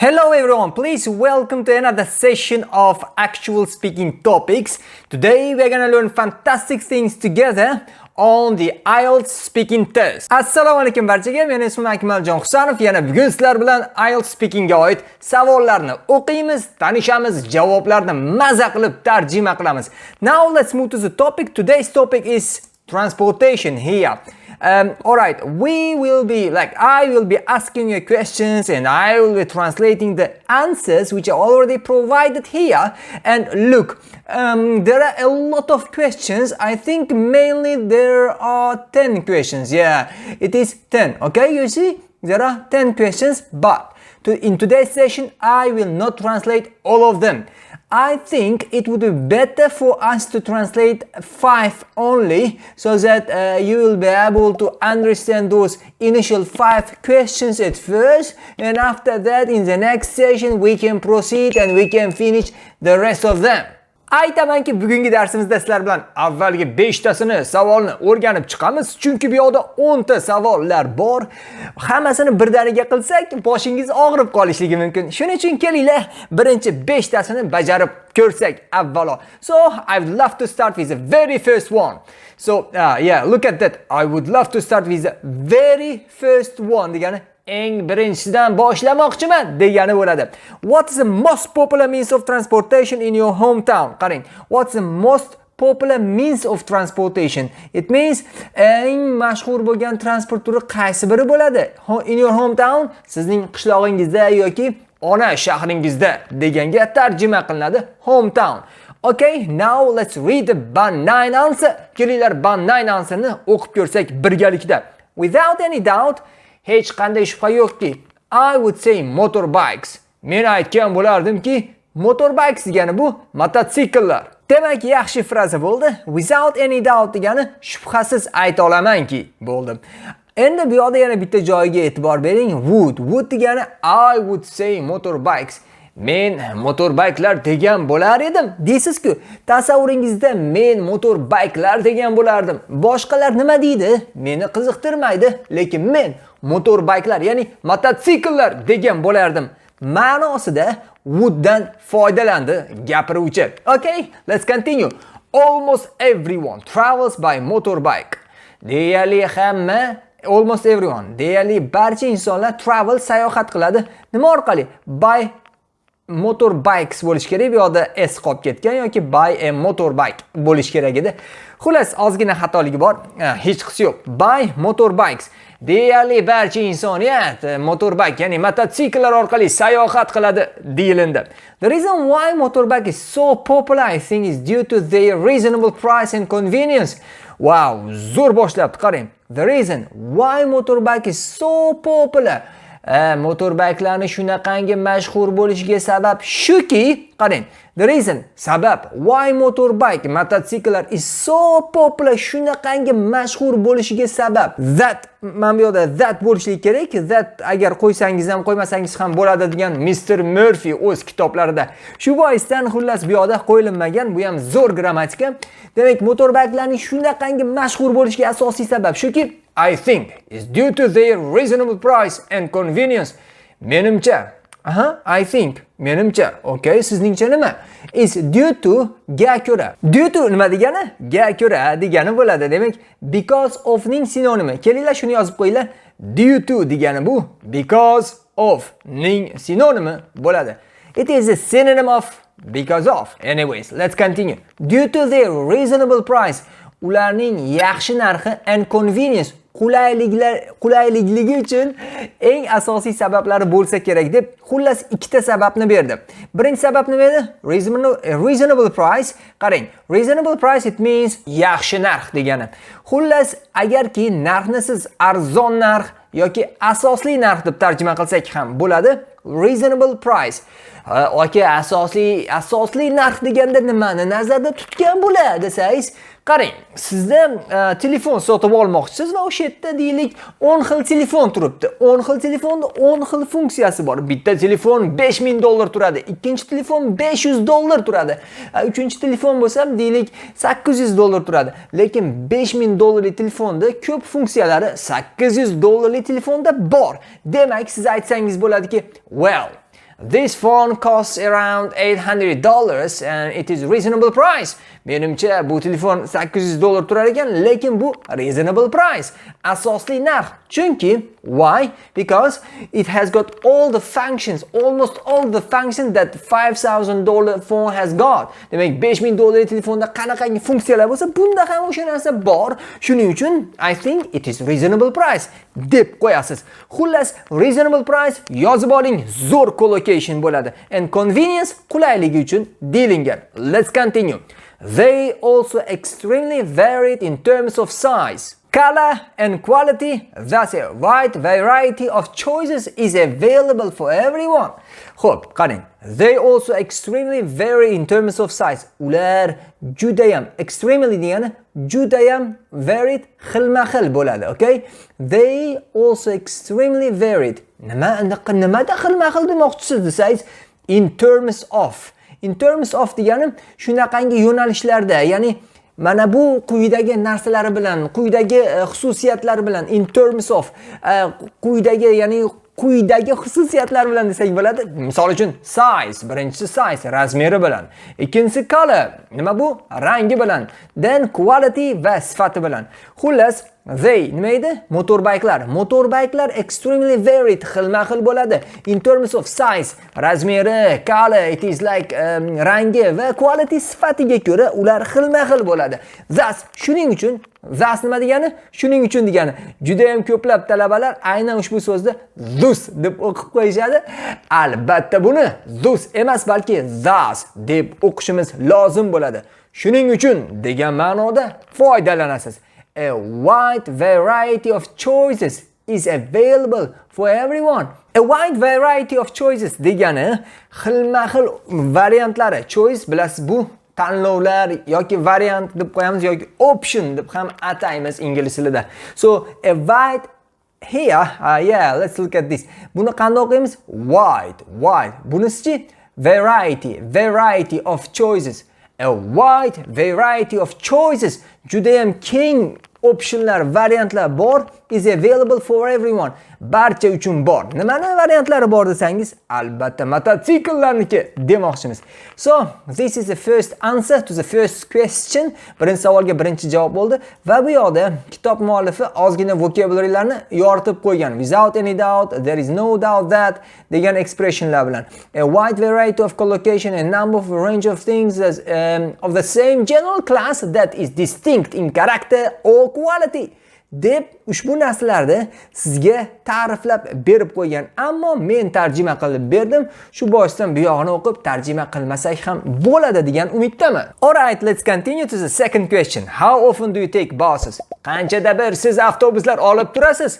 Hello everyone, please welcome to another session of actual speaking topics. Today we're gonna learn fantastic things together on the IELTS speaking test. Assalomu alaykum barchaga, men ismim Akmaljon Husanov. Yana bugun sizlar bilan IELTS speakingga oid savollarni o'qiymiz, tanishamiz, javoblarni maza qilib tarjima qilamiz. Now let's move to the topic. Today's topic is transportation here. Alright, I will be asking you questions and I will be translating the answers which are already provided here. And look, there are a lot of questions. I think mainly there are 10 questions. Yeah, it is 10. Okay, you see, there are 10 questions, but in today's session, I will not translate all of them. I think it would be better for us to translate 5 only so that you will be able to understand those initial 5 questions at first, and after that in the next session we can proceed and we can finish the rest of them. Aytamanki bugungi darsimizda sizlar bilan avvalgi 5 tasini savolni o'rganib chiqamiz, chunki bu yoqda 10 ta savollar bor. Hammasini birdaniga qilsak, boshingiz og'rib qolishligi mumkin. Shuning uchun kelinglar, birinchi 5 tasini bajarib ko'rsak avvalo. So, I would love to start with the very first one. So, look at that. I would love to start with the very first one degani eng birinchisidan boshlamoqchiman degani bo'ladi. What's the most popular means of transportation in your hometown? Qarang, what's the most popular means of transportation? It means eng mashhur bo'lgan transport turi qaysi biri bo'ladi? In your hometown, sizning qishlog'ingizda yoki ona shahringizda deganga tarjima qilinadi hometown. Okay, now let's read the band 9 answer. Kelinglar band 9 answerni o'qib ko'rsak birgalikda. Without any doubt, hech qanday shubha yo'qki, I would say motorbikes. Men aytgan bo'lardimki, motorbikes degani bu mototsikllar. Demak, yaxshi fraza bo'ldi. Without any doubt degani shubhasiz ayta olamanki bo'ldi. Endi bu yoqda yana bitta joyiga e'tibor bering. Would degani I would say motorbikes. Men motorbikelar degan bo'lar edim. Deysiz-ku, tasavvuringizda men motorbikelar degan bo'lardim. Boshqalar nima deydi? Meni qiziqtirmaydi, lekin men motorbikelar, ya'ni mototsikllar degan bo'lardim. Ma'nosida would-dan foydalandi gapiruvchi. Okay, let's continue. Almost everyone travels by motorbike. Deyarli hamma, almost everyone, deyarli barcha insonlar travel, sayohat qiladi. Nima orqali? By motorbikes bo'lish kerak, bu yoqda s qolib ketgan yoki by a motorbike bo'lish kerak edi. Xullas, ozgina xatoligi bor, hech qisi yo'q. By motorbikes. Deyarli barcha insoniyat motorbike, ya'ni mototsikllar orqali sayohat qiladi deyilindi. The reason why motorbike is so popular, I think, is due to their reasonable price and convenience. Wow, zo'r boshlabdi, qarang. The reason why motorbike is so popular, motorbikelarni shunaqangi mashhur bo'lishiga sabab shuki, qarang. The reason, sabab, why motorbike, mototsikllar is so popular, shunaqangi mashhur bo'lishiga sabab. That, mana bu yerda that bo'lishi kerak. That agar qo'ysangiz ham qo'ymasangiz ham bo'ladi degan Mr. Murphy o'z kitoblarida. Shu boisdan xullas bu yerda qo'yilmagan, bu ham zo'r grammatika. Demak, motorbikelarning shunaqangi mashhur bo'lishiga asosiy sabab shuki, I think is due to their reasonable price and convenience. Menimcha, I think, menimcha, okay, sizningcha nima? Is due to ga ko'ra. Due to nima degani? Ga ko'ra degani bo'ladi. Demak, because of ning sinonimi. Kelinglar shuni yozib qo'yinglar. Due to degani bu because of ning sinonimi bo'ladi. It is a synonym of because of. Anyways, let's continue. Due to their reasonable price, ularning yaxshi narxi and convenience, qulayligi uchun eng asosiy sabablari bo'lsa kerak deb xullas ikkita sababni berdi. Birinchi sabab nima edi? Reasonable price. Qarang, reasonable price it means yaxshi narx degani. Xullas, agarki narxni siz arzon narx yoki asosli narx deb tarjima qilsak ham bo'ladi. Reasonable price. Yoki asosli narx deganda nimani nazarda tutgan bo'ladi desangiz, qarang, sizda telefon sotib olmoqchisiz va o'sha yerda deylik 10 xil telefon turibdi. 10 xil telefonda 10 xil funksiyasi bor. Bitta telefon $5000 turadi, ikkinchi telefon $500 turadi. Uchinchi telefon bo'lsa deylik $800 turadi. Lekin $5000 telefonda ko'p funksiyalari $800 telefonda bor. Demak, siz aytsangiz bo'ladiki, well, This phone costs around $800 and it is reasonable price. Menimcha bu telefon $800 turar ekan, lekin bu reasonable price. Asosli narx. Chunki why? Because it has got all the functions, almost all the functions that $5,000 phone has got. Demak, $5,000 telefonda qanaqangi funksiyalar bo'lsa, bunda ham o'sha narsa bor. Shuning uchun I think it is reasonable price deb qo'yasiz. Xullas, reasonable price yozib oling, zo'r collocation bo'ladi. And convenience qulayligi uchun deyilingan. Let's continue. They also extremely varied in terms of size, color and quality. Thus a wide variety of choices is available for everyone. Xo'p, qarang. They also extremely vary in terms of size. Ular judayam extremely degani judayam varied, xilma-xil bo'ladi, okay? They also extremely varied. Nimada xilma-xil demoqchisiz desangiz, in terms of degani shunaqangi yo'nalishlarda, ya'ni mana bu quyidagi narsalari bilan, quyidagi xususiyatlari bilan, in terms of quyidagi xususiyatlar bilan desak bo'ladi. Misol uchun size, birinchisi size, razmeri bilan. Ikkinchisi color, nima bu? Rangi bilan. Then quality va sifati bilan. Xullas, they nima edi? Motorbikelar extremely varied, xilma-xil bo'ladi. In terms of size, razmeri, color, it is like rangi va quality sifatiga ko'ra ular xilma-xil bo'ladi. Thus, shuning uchun nima degani? Shuning uchun degani. Juda ham ko'plab talabalar aynan ushbu so'zni thus deb o'qib qo'yishadi. Albatta buni thus emas, balki thus deb o'qishimiz lozim bo'ladi. Shuning uchun degan ma'noda foydalanasiz. A wide variety of choices is available for everyone. A wide variety of choices degani xilma-xil variantlari. Choice bilasiz, bu tanlovlar yoki variant deb qo'yamiz yoki option deb ham ataymiz ingliz tilida. So a wide here, let's look at this. Buni qanday o'qiymiz? Wide. Bunisichi variety of choices. A wide variety of choices. Judayam keng optionlar, variantlar bor, is available for everyone. Barcha uchun bor. Nimani variantlari bor desangiz, albatta mototsikllarniki demoqchimiz. So, this is the first answer to the first question. Birinchi savolga birinchi javob bo'ldi va bu yoqda kitob muallifi ozgina vocabularylarni yoritib qo'ygan. Without any doubt, there is no doubt that degan expressionlar bilan. A wide variety of collocation, a number of range of things of the same general class that is distinct in character or quality. Deb ushbu narsalarni sizga ta'riflab berib qo'ygan, ammo men tarjima qilib berdim. Shu boisdan bu yog'ini o'qib tarjima qilmasak ham bo'ladi degan umiddaman. Alright, let's continue to the second question. How often do you take buses? Qanchada bir siz avtobuslar olib turasiz?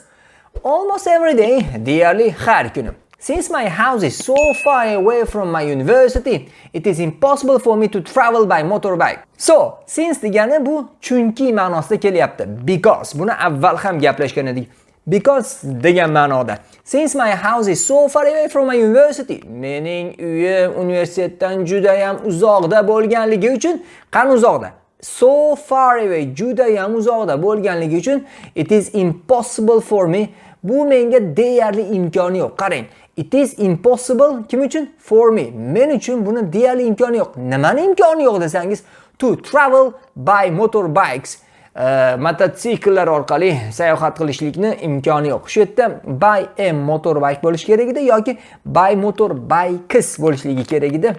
Almost every day, deyarli har kuni. Since my house is so far away from my university, it is impossible for me to travel by motorbike. So, since degani bu chunki ma'nosida kelyapti. Because buni avval ham gaplashgan edik. Because degan ma'noda. Since my house is so far away from my university, mening uyim universitetdan juda ham uzoqda bo'lganligi uchun, qani uzoqda? So far away, juda ham uzoqda bo'lganligi uchun, it is impossible for me. Bu menga deyarli imkoni yo'q. Qarang. It is impossible kim uchun? For me. Men uchun buni deyarli imkoni yo'q. Nimani imkoni yo'q desangiz, to travel by motorbikes. Mototsikllar orqali sayohat qilishlikni imkoni yo'q. Shu yerda by a motorbike bo'lish kerak edi yoki by motorbikes bo'lishligi kerak edi.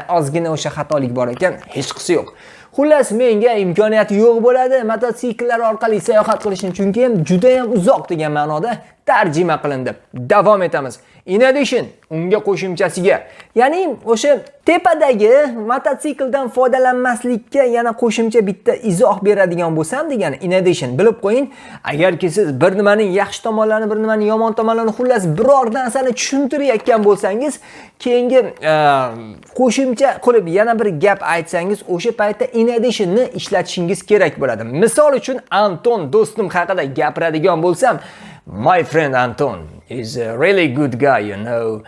Ozgina o'sha xatolik bor ekan, hech qisi yo'q. Xullas, menga imkoniyati yo'q bo'ladi mototsikllar orqali sayohat qilishni, chunki ham juda ham uzoq degan ma'noda tarjima qilindi. Davom etamiz. In addition, unga qo'shimchasiga, ya'ni o'sha tepadagi mototsikldan foydalanmaslikka yana qo'shimcha bitta izoh beradigan bo'lsam degani, in addition bilib qo'ying. Agarki siz bir nimaning yaxshi tomonlarini, bir nimaning yomon tomonlarini, xullas biror narsani tushuntirayotgan bo'lsangiz, keyingi qo'shimcha qilib yana bir gap aytsangiz, o'sha paytda in additionni ishlatishingiz kerak bo'ladi. Misol uchun, Anton do'stim haqida gapiradigan bo'lsam, my friend Anton is a really good guy, you know.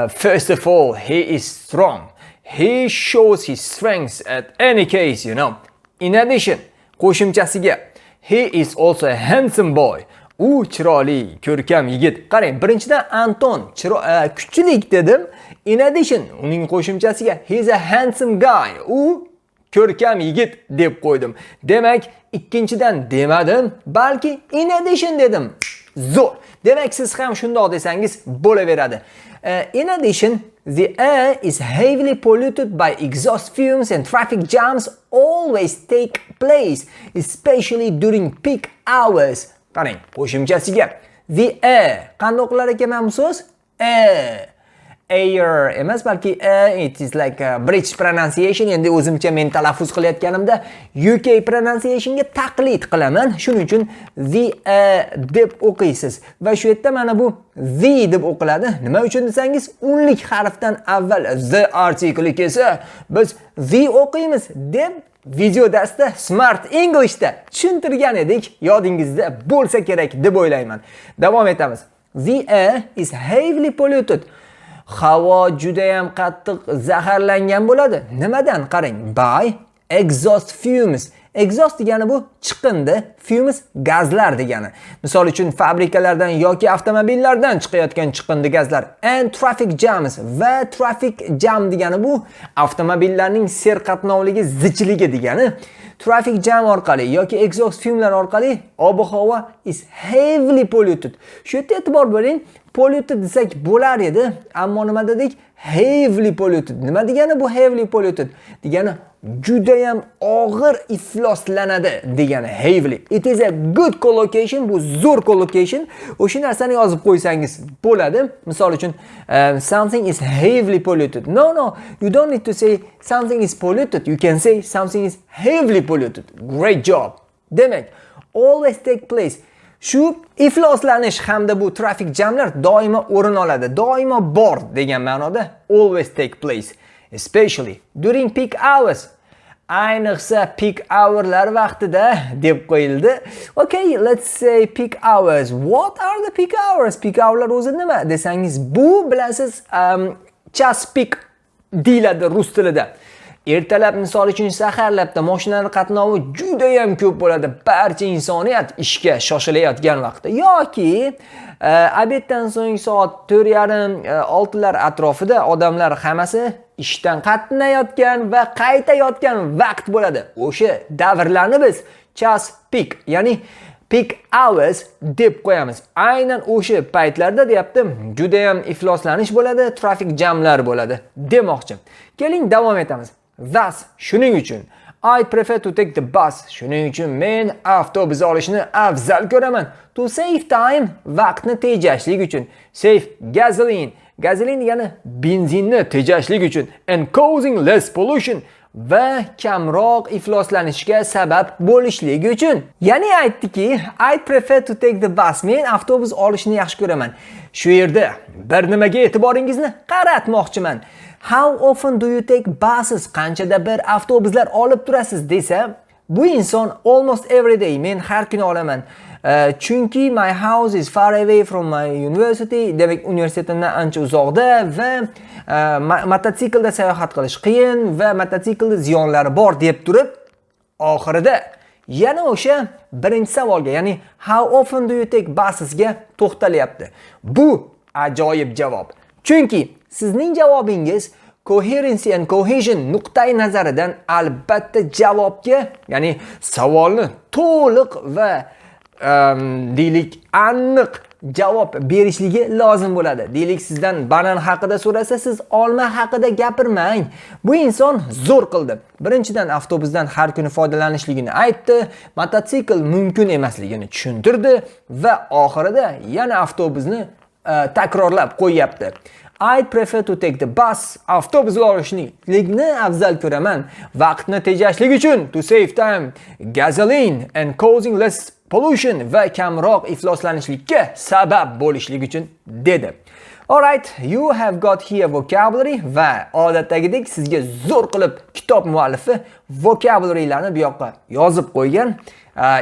First of all, he is strong. He shows his strengths at any case, you know. In addition, qo'shimchasiga, he is also a handsome boy. U chiroyli, ko'rkam yigit. Qarang, birinchidan Anton kuchlik dedim. In addition, uning qo'shimchasiga he's a handsome guy. U ko'rkam yigit deb qo'ydim. Demak, ikkinchidan demadim, balki in addition dedim. Zo'r. Demak, siz ham shundoq desangiz bo'laveradi. In addition, the air is heavily polluted by exhaust fumes and traffic jams always take place, especially during peak hours. Qarang, qo'shimchasiga the air qanday o'qilar ekan bu so'z? Air emas, balki it is like a British pronunciation. Endi o'zimcha men talaffuz qilayotganimda UK pronunciationga taqlid qilaman. Shuning uchun the deb o'qiysiz va shu yerda mana bu the deb o'qiladi. Nima uchun desangiz, unlik harfdan avval the article kelsa, biz the o'qiymiz deb video darsda Smart English'da tushuntirgan edik. Yodingizda bo'lsa kerak deb o'ylayman. Davom etamiz. The air is heavily polluted. Havo juda ham qattiq zaharlangan bo'ladi. Nimadan? Qarang, by exhaust fumes. Exhaust degani bu chiqindi, fumes gazlar degani. Misol uchun fabrikalardan yoki avtomobillardan chiqayotgan chiqindi gazlar. And traffic jams va traffic jam degani bu avtomobillarning serqatnovligi, zichligi degani. Traffic jam orqali yoki exhaust fumelar orqali ob-havo is heavily polluted. Shu yerda e'tibor bering, polluted desak bo'lar edi, ammo nima dedik? Heavily polluted. Nima degani bu heavily polluted? Degani juda ham og'ir ifloslanadi degani heavily. It is a good collocation, bu zo'r collocation. O'sha narsani yozib qo'ysangiz bo'ladi. Misol uchun something is heavily polluted. No, you don't need to say something is polluted. You can say something is heavily polluted. Great job. Demak, always take place. Shu ifloslanish hamda bu trafik jamlar doimo o'rin oladi. Doimo bor degan ma'noda always take place, especially during peak hours. Ayniqsa peak hourlar vaqtida deb qo'yildi. Okay, let's say peak hours. What are the peak hours? Peak hourlar o'zi nima desangiz, bu bilasiz chas peak deyiladi rus tilida. Ertalab misol uchun saharlabda mashinalar qatnovi juda ham ko'p bo'ladi. Barcha insoniyat ishga shoshilayotgan vaqtda yoki obeddan so'ng soat 4:30-6 lar atrofida odamlar hammasi ishdan qatnayotgan va qaytayotgan vaqt bo'ladi. O'sha davrlarni biz chas peak, ya'ni peak hours deb qo'yamiz. Aynan o'sha paytlarda deyaptim, juda ham ifloslanish bo'ladi, trafik jamlar bo'ladi demoqchi. Keling davom etamiz. Thus, shuning uchun I prefer to take the bus. Shuning uchun men avtobus olishni afzal ko'raman. To save time, vaqtni tejashlik uchun. Save gasoline. Gasoline degani benzinni tejashlik uchun. And causing less pollution. Va kamroq ifloslanishga sabab bo'lishlik uchun. Ya'ni aytdiki, I prefer to take the bus. Men avtobus olishni yaxshi ko'raman. Shu yerda bir nimaga e'tiboringizni qaratmoqchiman. How often do you take buses? Qanchada bir avtobuslar olib turasiz desa, bu inson almost every day. Men har kuni olaman. Chunki my house is far away from my university. Demak, universitetdan ancha uzoqda va mototsiklda sayohat qilish qiyin va mototsiklda ziyonlari bor deb turib, oxirida yana o'sha birinchi savolga, ya'ni how often do you take buses ga to'xtalyapti. Bu ajoyib javob. Chunki sizning javobingiz coherency and cohesion nuqtai nazaridan albatta javobga, ya'ni savolni to'liq va deylik aniq javob berishligi lozim bo'ladi. Deylik sizdan banan haqida so'rasa, siz olma haqida gapirmang. Bu inson zo'r qildi. Birinchidan avtobusdan har kuni foydalanishligini aytdi, mototsikl mumkin emasligini tushuntirdi va oxirida yana avtobusni takrorlab qo'yapti. I prefer to take the bus. Avtobus olishni afzal ko'raman. Vaqtni tejashlik uchun, to save time, gasoline and causing less pollution va kamroq ifloslanishlikka sabab bo'lishlik uchun dedi. Alright, you have got here vocabulary va odatdagidek sizga zo'r qilib kitob muallifi vocabularylarni bu yoqqa yozib qo'ygan.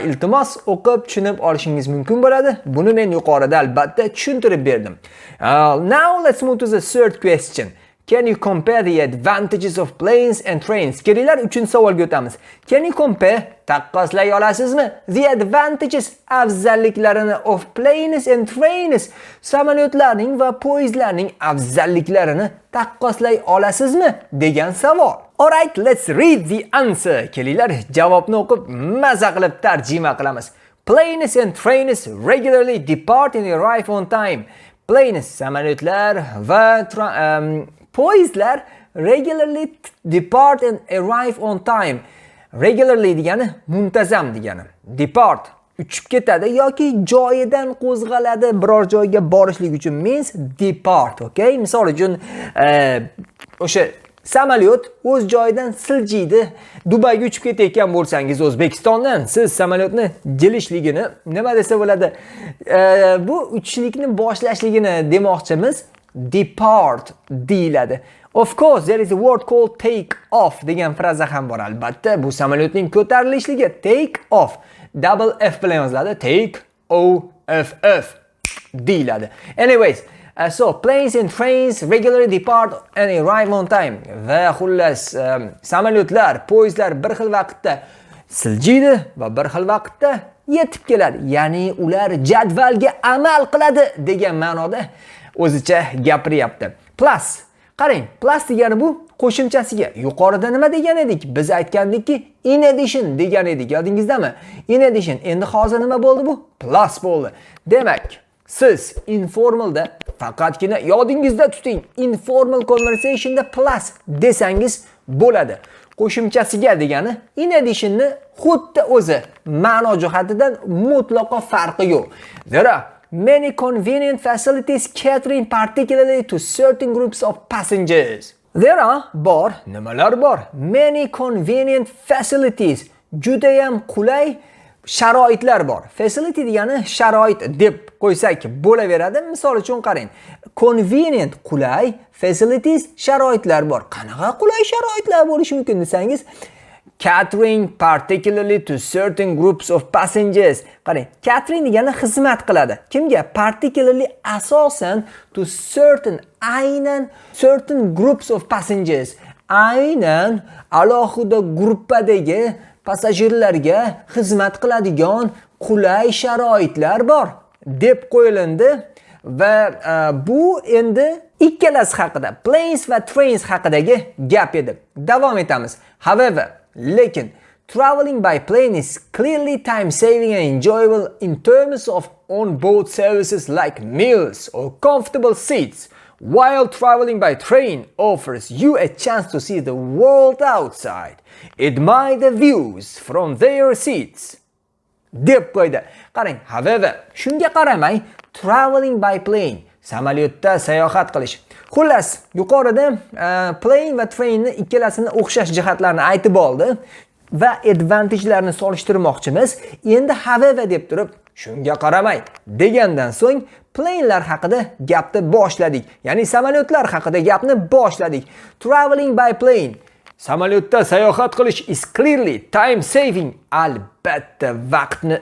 Iltimos o'qib tushunib olishingiz mumkin bo'ladi. Buni men yuqorida albatta tushuntirib berdim. Now let's move to the third question. Can you compare the advantages of planes and trains? Kelinglar 3-savolga o'tamiz. Can you compare? Taqqoslay olasizmi? The advantages, afzalliklarini of planes and trains. Samolyotlarning va poyezdlarning afzalliklarini taqqoslay olasizmi degan savol. Alright, let's read the answer. Kelinglar javobni o'qib maza qilib tarjima qilamiz. Planes and trains regularly depart and arrive on time. Planes samolyotlar va poyezdlar regularly depart and arrive on time. Regularly degani muntazam degani. Depart uchib ketadi yoki joyidan qo'zg'aladi biror joyga borishlik uchun means depart, okay? Misol uchun o'sha samolyot o'z joyidan siljiydi. Dubayga uchib ketayotgan bo'lsangiz O'zbekistondan siz samolyotni jilishligini nima desa bo'ladi? Bu uchishlikni boshlashligini demoqchimiz. Depart deyiladi. Of course, there is a word called take off degan fraza ham bor. Albatta, bu samolyotning ko'tarilishligi take off. Double F bilan yoziladi. Take O-F-F deyiladi. Anyways, so planes and trains regularly depart and arrive on time. Va xullas, samolyotlar, poyezdlar bir xil vaqtda siljiydi va bir xil vaqtda yetib keladi. Ya'ni ular jadvalga amal qiladi degan ma'noda o'zicha gapiryapti. Plus, qarang, plus degani bu qo'shimchasiga. Yuqorida nima degan edik? Biz aytgandikki, in addition degan edik. Yodingizdami? In addition. Endi hozir nima bo'ldi bu? Plus bo'ldi. Demak, siz informalda faqatgina yodingizda tuting. Informal conversationda plus desangiz bo'ladi. Qo'shimchasiga degani in additionni xuddi o'zi ma'no jihatidan mutlaqo farqi yo'q. There are many convenient facilities catering particularly to certain groups of passengers. There are bor, nimalar bor? Many convenient facilities. Judayam qulay sharoitlar bor. Facility degani sharoit deb qo'ysak bo'laveradi. Misol uchun qarang. Convenient qulay, facilities sharoitlar bor. Qanaqa qulay sharoitlar bo'lishi mumkin desangiz, catering particularly to certain groups of passengers. Qarang, catering degani xizmat qiladi. Kimga? Particularly asosan to certain groups of passengers. Aynan alohida gruppadagi passajirlarga xizmat qiladigan qulay sharoitlar bor deb qo'yilindi va bu endi ikkalasi haqida, planes va trains haqidagi gap edi. Davom etamiz. However, lekin traveling by plane is clearly time saving and enjoyable in terms of on-board services like meals or comfortable seats, while traveling by train offers you a chance to see the world outside, admire the views from their seats. Deb qo'ydi. Qarang, however, shunga qaramay traveling by plane, samolyotda sayohat qilish. Xullas, yuqorida plane va trainni ikkalasini o'xshash jihatlarini aytib oldi va advantage'larni solishtirmoqchimiz. Endi however deb turib, shunga qaramay degandan so'ng plane'lar haqida gapni boshladik. Ya'ni samolyotlar haqida gapni boshladik. Traveling by plane, samolyotda sayohat qilish is clearly time saving. Albatta vaqtni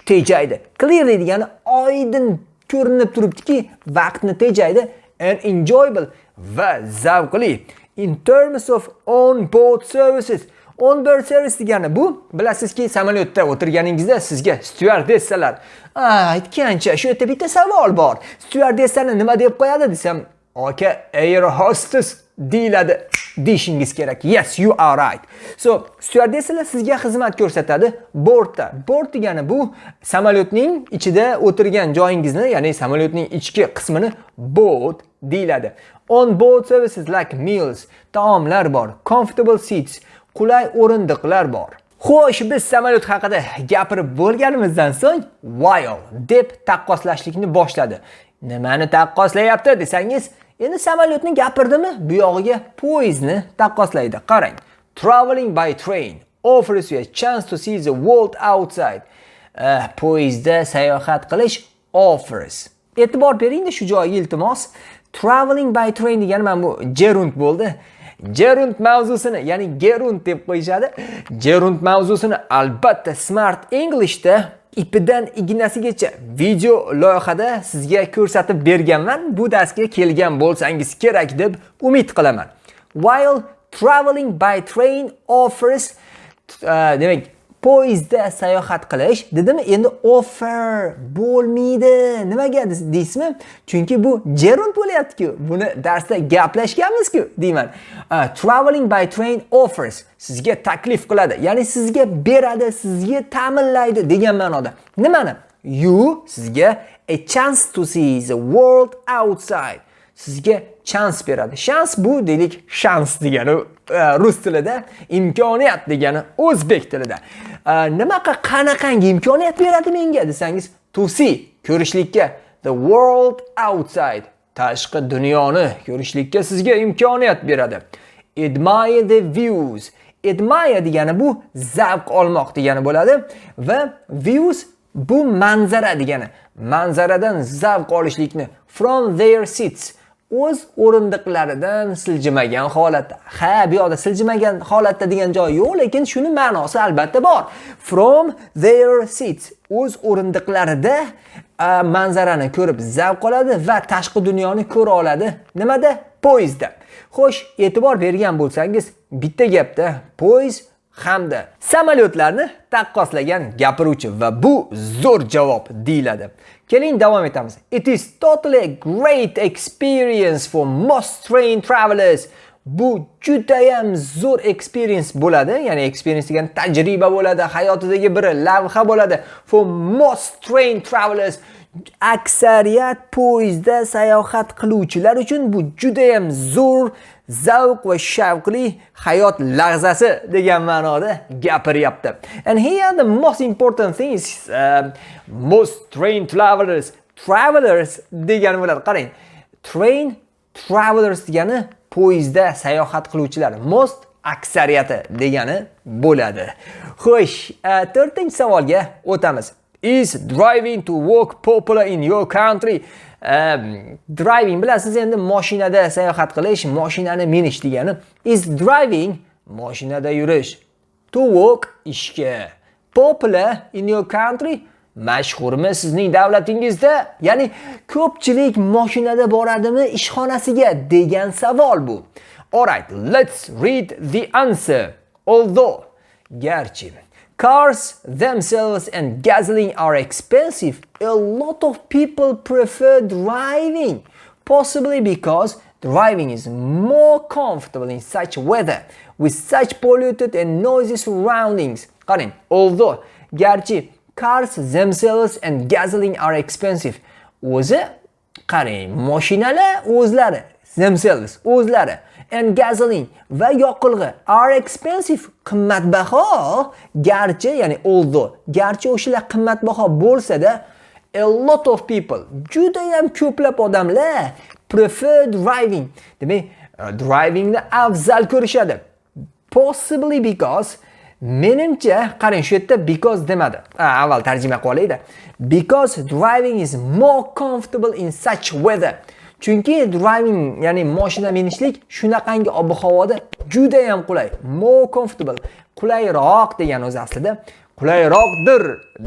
tejaydi. Clearly degani oydin ko'rinib turibdiki, vaqtni tejaydi. And enjoyable va zavqli in terms of on-board services. On-board service degani bu, bilasizki, samolyotda o'tirganingizda sizga stewardessalar aytgancha shu yerda bitta savol bor. Stewardessani nima deb qo'yadi desam, aka air hostess deyiladi deyishingiz kerak. Yes, you are right. So, stewardessalar sizga xizmat ko'rsatadi bortda. Bort degani bu samolyotning ichida o'tirgan joyingizni, ya'ni samolyotning ichki qismini board deyiladi. On board services like meals, taomlar bor, comfortable seats, qulay o'rindiqlar bor. Xo'sh, biz samolyot haqida gapirib bo'lganimizdan so'ng while deb taqqoslashlikni boshladi. Nimani taqqoslayapti desangiz, endi samolyotni gapirdimi, bu yog'iga poyezdni taqqoslaydi. Qarang. Traveling by train offers you a chance to see the world outside. Poyezdda sayohat qilish offers. E'tibor bering-da shu joyga iltimos. Traveling by train degan mana bu gerund bo'ldi. Gerund mavzusini, ya'ni gerund deb qo'yishadi. Gerund mavzusini albatta Smart Englishda ipidan ignasigacha video loyihada sizga ko'rsatib berganman. Bu darsga kelgan bo'lsangiz kerak deb umid qilaman. While traveling by train offers demak poyezdda sayohat qilish dedimi? Endi offer bo'lmaydi. Nimaga deysizmi? Chunki bu gerund bo'lyapti-ku. Buni darsda gaplashganmiz-ku, deyman. Traveling by train offers sizga taklif qiladi. Ya'ni sizga beradi, sizga ta'minlaydi degan ma'noda. Nimani? You sizga a chance to see the world outside. Sizga chance beradi. Shans bu deylik shans degani rus tilida, imkoniyat degani o'zbek tilida. Qanaqangi imkoniyat beradi menga desangiz, to see ko'rishlikka, the world outside tashqi dunyoni ko'rishlikka sizga imkoniyat beradi. Admire the views. Admire degani bu zavq olmoq degani bo'ladi va views bu manzara degani. Manzaradan zavq olishlikni from their seats. O'z o'rindiqlaridan siljimagan holatda. Bu yoqda siljimagan holatda degan joy yo'q, lekin shuni ma'nosi albatta bor. From their seats. O'z o'rindiqlarida manzarani ko'rib zavq oladi va tashqi dunyoni ko'ra oladi. Nimada? Poyezdda. Xo'sh, e'tibor bergan bo'lsangiz, bitta gapda poyezd hamda samolyotlarni taqqoslagan gapiruvchi va bu zo'r javob deyiladi. Keling davom etamiz. It is totally a great experience for most train travelers. Bu juda ham zo'r experience bo'ladi. Ya'ni experience degan tajriba bo'ladi, hayotidagi bir lavha bo'ladi. For most train travelers, aksariyat poyezdda sayohat qiluvchilar uchun bu juda ham zo'r zavq va shavqli hayot lahzasi degan ma'noda gapiryapti. And here the most important thing is most train travelers degani bo'ladi. Qarang. Train travelers degani poyezdda sayohat qiluvchilar. Most aksariyati degani bo'ladi. Xo'sh, 4-savolga o'tamiz. Is driving to work popular in your country? Driving bilasiz endi mashinada sayohat qilish, mashinani minish degani. Is driving mashinada yurish. To work ishga. Popular in your country mashhurmi sizning davlatingizda? Ya'ni ko'pchilik mashinada boradimi ishxonasiga degan savol bu. Alright, let's read the answer. Although garchi cars themselves and gasoline are expensive, a lot of people prefer driving, possibly because driving is more comfortable in such weather, with such polluted and noisy surroundings. Qarang, although garchi cars themselves and gasoline are expensive. O'zi qarang, mashinalar o'zlari, themselves o'zlari and gasoline va yoqilg'i are expensive, qimmatbaho. Garchi, ya'ni although, garchi o'shalar qimmatbaho bo'lsa-da, a lot of people, juda ham ko'plab odamlar prefer driving. Demak, drivingni afzal ko'rishadi. Possibly because, menimcha, qarang, shu yerda because demadi. Avval tarjima qilib olaylik. Because driving is more comfortable in such weather. Chunki driving, ya'ni mashina minishlik shunaqangi ob-havoda juda ham qulay. More comfortable. Qulayroq degan o'zi aslida qulayroqdir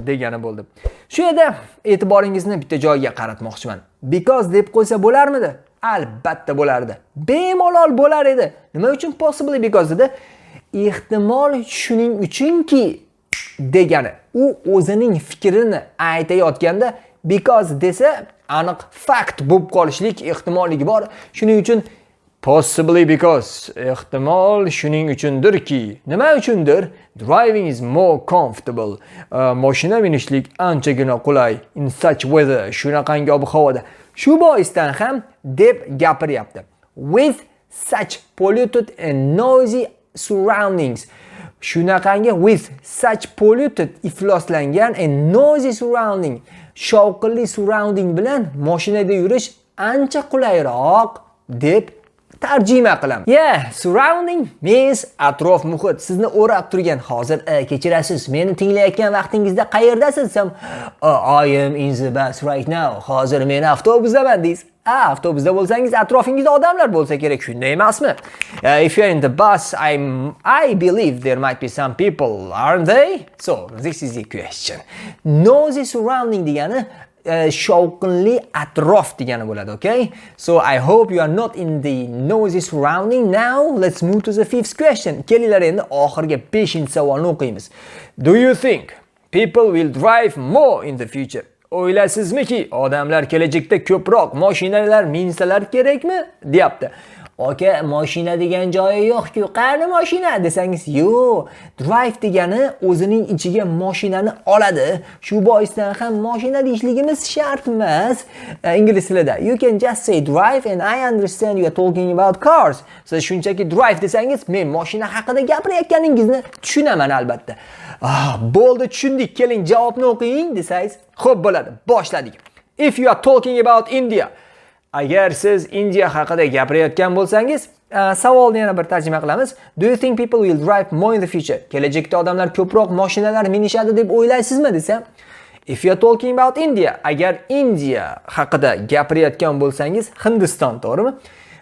degani bo'ldi. Shu yerda e'tiboringizni bitta joyga qaratmoqchiman. Because deb qo'ysa bo'larmidi? Albatta bo'lardi. Bemalol bo'lar edi. Nima uchun possibly because dedi? Ehtimol shuning uchunki degani. U o'zining fikrini aytayotganda because desa aniq fakt bo'lib qolishlik ehtimolligi bor. Shuning uchun possibly because ehtimol shuning uchundirki. Nima uchundir? Driving is more comfortable. Mashina minishlik anchagina qulay in such weather, shunaqangi ob-havoda. Shu boisdan ham deb gapiryapti. With such polluted and noisy surroundings. Shunaqangi with such polluted, ifloslangan and noisy surrounding. Shovqinli surrounding bilan mashinada yurish ancha qulayroq deb tarjima qilamiz. Yeah, surrounding means atrof muhit. Sizni o'rab turgan. Hozir kechirasiz, meni tinglayotgan vaqtingizda qayerdasiz desam, I am in the bus right now. Hozir men avtobusdaman deysiz. Avtobusda bo'lsangiz atrofingizda odamlar bo'lsa kerak, shunday emasmi? If you are in the bus, I believe there might be some people, aren't they? So, this is the question. Noisy surrounding degani shovqinli atrof degani bo'ladi, okay? So, I hope you are not in the noisy surrounding. Now, let's move to the fifth question. Kelinglar endi oxirgi 5-savolni o'qiymiz. Do you think people will drive more in the future? O'ylaysizmiki, odamlar kelajakda ko'proq mashinalar minsalar kerakmi? Deyapti. Aka, mashina degan joyi yo'q-ku. Qani mashina desangiz, yo'q. Drive degani o'zining ichiga mashinani oladi. Shu boisdan ham mashina deyishligimiz shart emas. Ingliz tilida you can just say drive and I understand you are talking about cars. Siz shunchaki drive desangiz, men mashina haqida gapirayotganingizni tushunaman albatta. Bo'ldi, tushundik. Keling javobni o'qing desangiz, xo'p bo'ladi. Boshladik. If you are talking about India, agar siz India haqida gapirayotgan bo'lsangiz, savolni yana bir tarjima qilamiz. Do you think people will drive more in the future? Kelajakda odamlar ko'proq mashinalar minishadi deb o'ylaysizmi desam, if you are talking about India, agar India haqida gapirayotgan bo'lsangiz, Hindiston, to'g'rimi?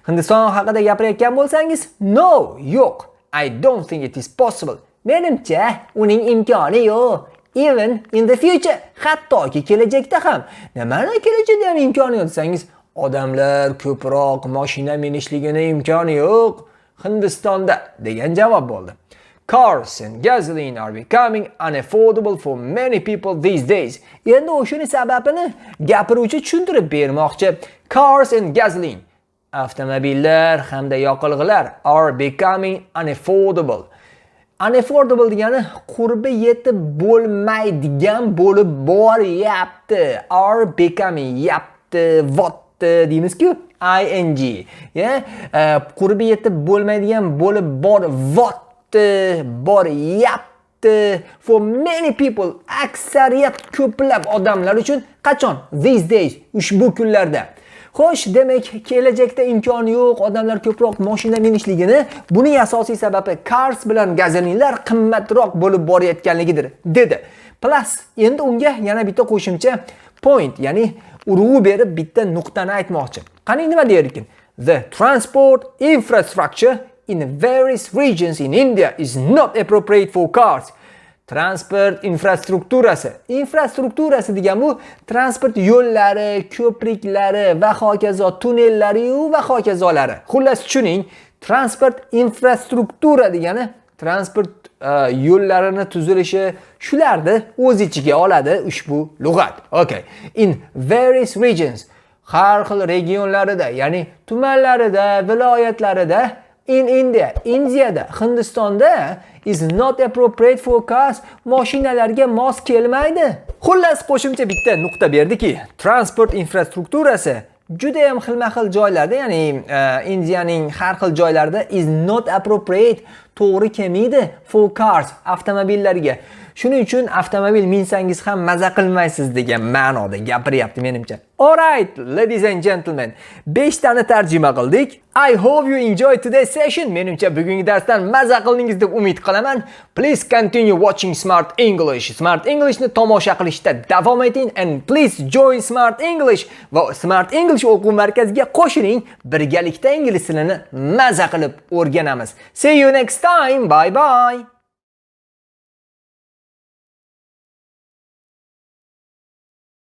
Hindiston haqida gapirayotgan bo'lsangiz, no, yo'q. I don't think it is possible. Menimcha, uning imkoni yo'q. Even in the future, hattoki kelajakda ham. Nimani kelajakda ham imkoni yo'q desangiz, odamlar ko'proq mashina minishligini imkoni yo'q Hindistonda degan javob bo'ldi. Cars and gasoline are becoming unaffordable for many people these days. Endi o'shuni sababini gapiruvchi tushuntirib bermoqchi. Cars and gasoline, avtomobillar hamda yoqilg'ilar are becoming unaffordable. Unaffordable degani qurbi yetib bo'lmaydigan bo'lib boryapti. Are becoming yapti, what deymiz-ku, ing. Qurbi yetib bo'lmaydigan bo'lib boryapti. For many people, aksariyat ko'plab odamlar uchun qachon? These days, ushbu kunlarda. Xo'sh, demak, kelajakda imkoni yo'q odamlar ko'proq mashina minishligini, buning asosiy sababi cars bilan gazolinlar qimmatroq bo'lib borayotganligidir, dedi. Plus, endi unga yana bitta qo'shimcha point, ya'ni urg'u berib bitta nuqtani aytmoqchi. Qani nima der ekan? The transport infrastructure in various regions in India is not appropriate for cars. Transport infrastrukturasi. Infrastrukturasi degan bu transport yo'llari, ko'priklari va hokazo, tunnellari va hokazolari. Xullas tushuning, transport infrastruktura degani transport yo'llarini tuzilishi, shularni o'z ichiga oladi ushbu lug'at. Okay. In various regions, har xil regionlarida, ya'ni tumanlarida, viloyatlarida, in India, Indiyada, Hindistonda is not appropriate for cars, mashinalarga mos kelmaydi. Xullas qo'shimcha bitta nuqta berdiki, transport infrastrukturasi juda ham xilma-xil joylarda, ya'ni Indiyaning har xil joylarida is not appropriate, to'g'ri kelmaydi for cars, avtomobillarga. Shuning uchun avtomobil minsangiz ham maza qilmaysiz degan ma'noda gapiryapti menimcha. Alright, ladies and gentlemen, 5 tani tarjima qildik. I hope you enjoyed today's session. Menimcha bugungi darsdan maza qildingiz deb umid qilaman. Please continue watching Smart English. Smart Englishni tomosha qilishda davom eting and please join Smart English va Smart English o'quv markaziga qo'shiling. Birgalikda ingliz tilini maza qilib o'rganamiz. See you next time. Bye bye.